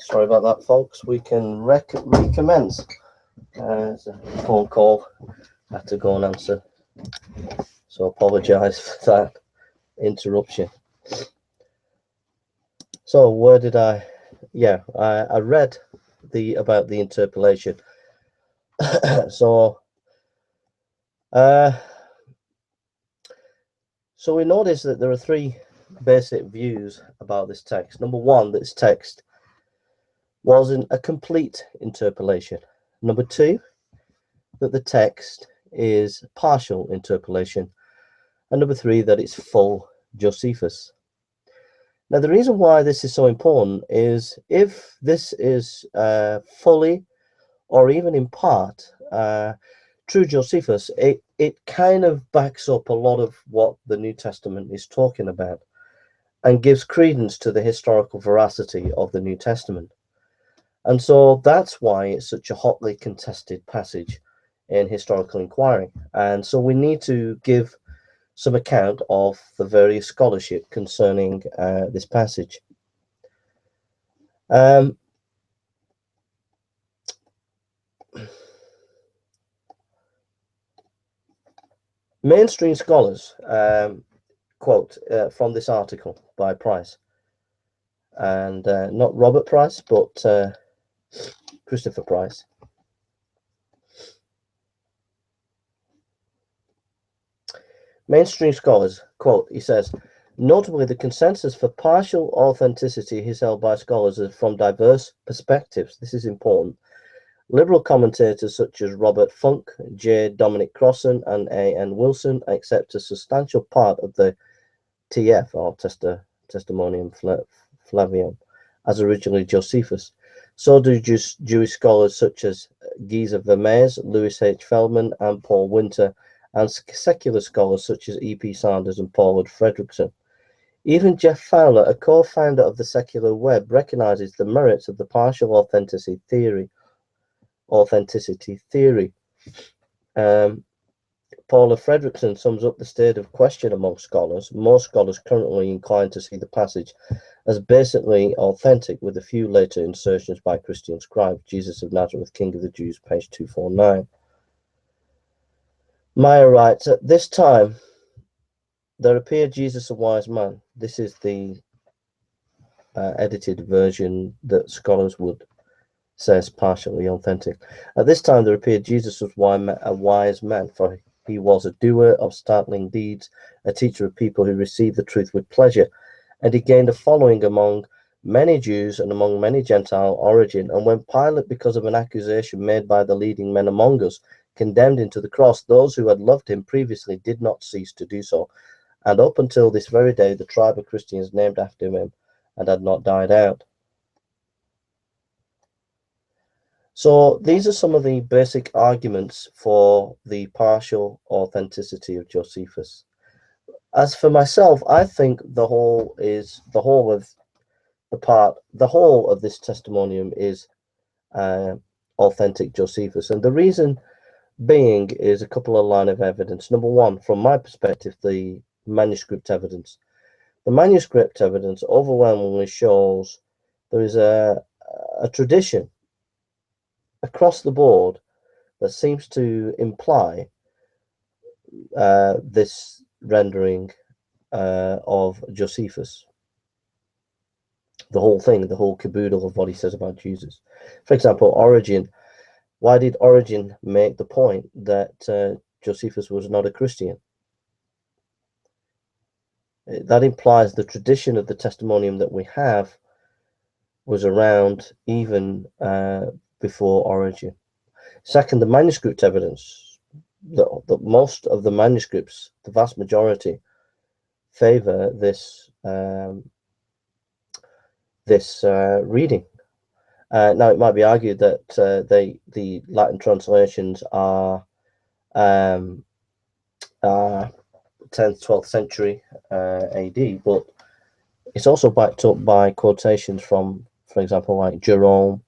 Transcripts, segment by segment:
Sorry about that, folks. We can recommence. It's a phone call I had to go and answer, so apologise for that interruption. So where did I? Yeah, I read about the interpolation. So we notice that there are three basic views about this text. Number one, that this text wasn't a complete interpolation. Number two, that the text is partial interpolation. And number three, that it's full Josephus. Now, the reason why this is so important is if this is fully or even in part true Josephus, it kind of backs up a lot of what the New Testament is talking about and gives credence to the historical veracity of the New Testament. And so that's why it's such a hotly contested passage in historical inquiry. And so we need to give some account of the various scholarship concerning this passage. Mainstream scholars quote from this article by Price, and not Robert Price, but Christopher Price. Mainstream scholars quote, he says, notably the consensus for partial authenticity is held by scholars from diverse perspectives. This is important. Liberal commentators such as Robert Funk, J. Dominic Crossan, and A. N. Wilson accept a substantial part of the TF, or Testimonium Flavium, as originally Josephus. So do Jewish scholars such as Geezer Vermeers, Louis H. Feldman, and Paul Winter, and secular scholars such as E.P. Sanders and Paul Fredrickson. Even Jeff Fowler, a co-founder of the Secular Web, recognizes the merits of the partial authenticity theory. Paula Fredrickson sums up the state of question among scholars. Most scholars currently inclined to see the passage as basically authentic, with a few later insertions by Christian scribe. Jesus of Nazareth, King of the Jews, page 249. Meyer writes, at this time, there appeared Jesus a wise man. This is the edited version that scholars would say is partially authentic. At this time, there appeared Jesus was a wise man, for he was a doer of startling deeds, a teacher of people who received the truth with pleasure, and he gained a following among many Jews and among many Gentile origin. And when Pilate, because of an accusation made by the leading men among us, condemned him to the cross, those who had loved him previously did not cease to do so. And up until this very day, the tribe of Christians named after him and had not died out. So these are some of the basic arguments for the partial authenticity of Josephus. As for myself, I think the whole of this testimonium is authentic Josephus, and the reason being is a couple of lines of evidence. Number one, from my perspective, the manuscript evidence. The manuscript evidence overwhelmingly shows there is a tradition across the board that seems to imply this rendering of Josephus. The whole thing, the whole caboodle of what he says about Jesus. For example, Origen. Why did Origen make the point that Josephus was not a Christian? That implies the tradition of the testimonium that we have was around even before Origen. Second, the manuscript evidence. That most of the manuscripts, the vast majority, favor this this reading. Now, it might be argued that the Latin translations are 10th, 12th century AD, but it's also backed up by quotations from, for example, like Jerome.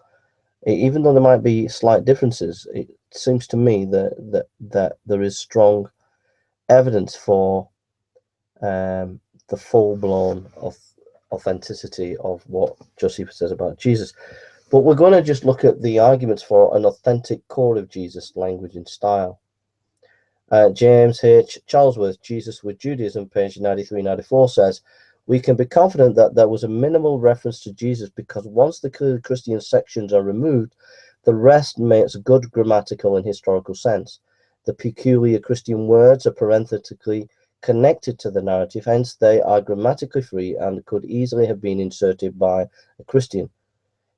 Even though there might be slight differences, it seems to me that there is strong evidence for the full-blown authenticity of what Josephus says about Jesus. But we're going to just look at the arguments for an authentic core of Jesus' language and style. James H. Charlesworth, Jesus with Judaism, page 93-94, says, we can be confident that there was a minimal reference to Jesus because once the clearly Christian sections are removed, the rest makes good grammatical and historical sense. The peculiar Christian words are parenthetically connected to the narrative, hence they are grammatically free and could easily have been inserted by a Christian.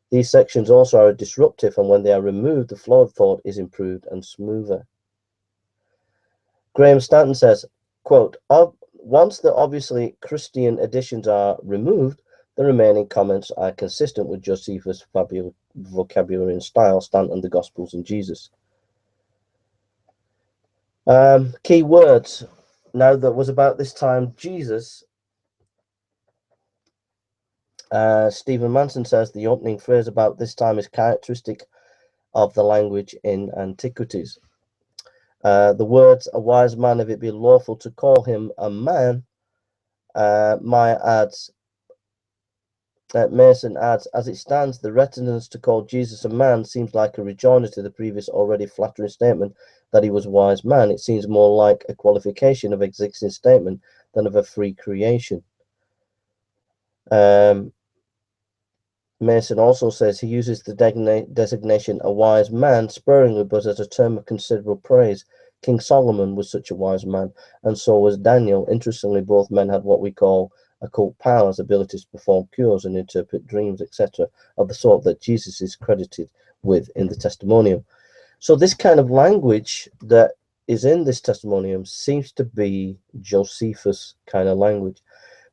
These sections also are disruptive, and when they are removed, the flow of thought is improved and smoother. Graham Stanton says, quote, once the obviously Christian additions are removed, the remaining comments are consistent with Josephus' vocabulary and style, Stanton, the Gospels, and Jesus. Key words. Now, that was about this time Jesus. Stephen Manson says the opening phrase about this time is characteristic of the language in antiquities. The words, a wise man, if it be lawful to call him a man, Mason adds, as it stands, the reticence to call Jesus a man seems like a rejoinder to the previous already flattering statement that he was a wise man. It seems more like a qualification of existing statement than of a free creation. Mason also says he uses the designation a wise man sparingly, but as a term of considerable praise. King Solomon was such a wise man, and so was Daniel. Interestingly, both men had what we call occult powers, abilities to perform cures and interpret dreams, etc., of the sort that Jesus is credited with in the testimonium. So this kind of language that is in this testimonium seems to be Josephus kind of language.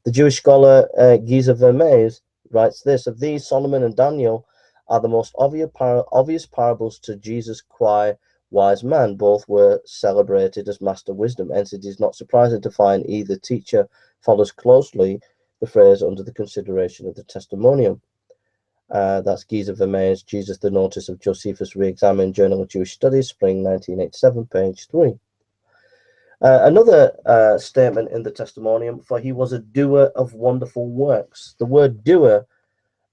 The Jewish scholar Giza Vermees writes this, of these, Solomon and Daniel are the most obvious parables to Jesus qua wise man. Both were celebrated as master wisdom, hence it is not surprising to find either teacher follows closely the phrase under the consideration of the testimonium. That's Giza Vermees, Jesus, the Notice of Josephus Re-examined, Journal of Jewish Studies, spring 1987, page 3. Another statement in the testimonium, for he was a doer of wonderful works. The word doer,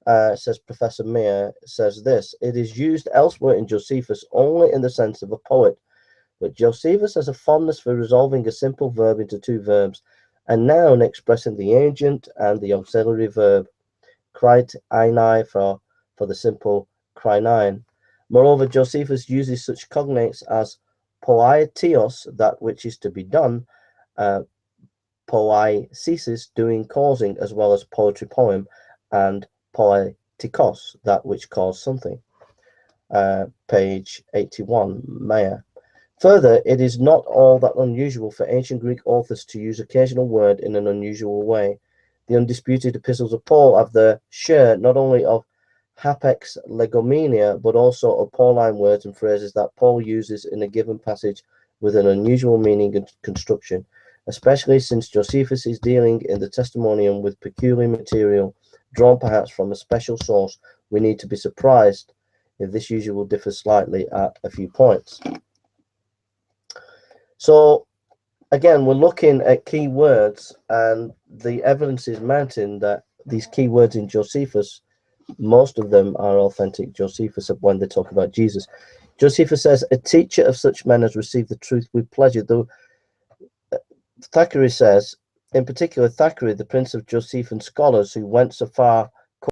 says Professor Meyer, says this, it is used elsewhere in Josephus only in the sense of a poet, but Josephus has a fondness for resolving a simple verb into two verbs, a noun expressing the agent and the auxiliary verb, kreit einai for the simple krinein. Moreover, Josephus uses such cognates as poietios, that which is to be done, poiesis, doing, causing, as well as poetry, poem, and poetikos, that which caused something. Page 81, Meyer. Further, it is not all that unusual for ancient Greek authors to use occasional word in an unusual way. The undisputed epistles of Paul have their share not only of hapex legomenia, but also of Pauline words and phrases that Paul uses in a given passage with an unusual meaning and construction, especially since Josephus is dealing in the testimonium with peculiar material drawn perhaps from a special source. We need to be surprised if this usual differs slightly at a few points. So again, we're looking at key words, and the evidence is mounting that these key words in Josephus, most of them are authentic Josephus when they talk about Jesus. Josephus says, a teacher of such men has received the truth with pleasure. Though Thackeray says, in particular, Thackeray, the prince of Josephian scholars, who went so far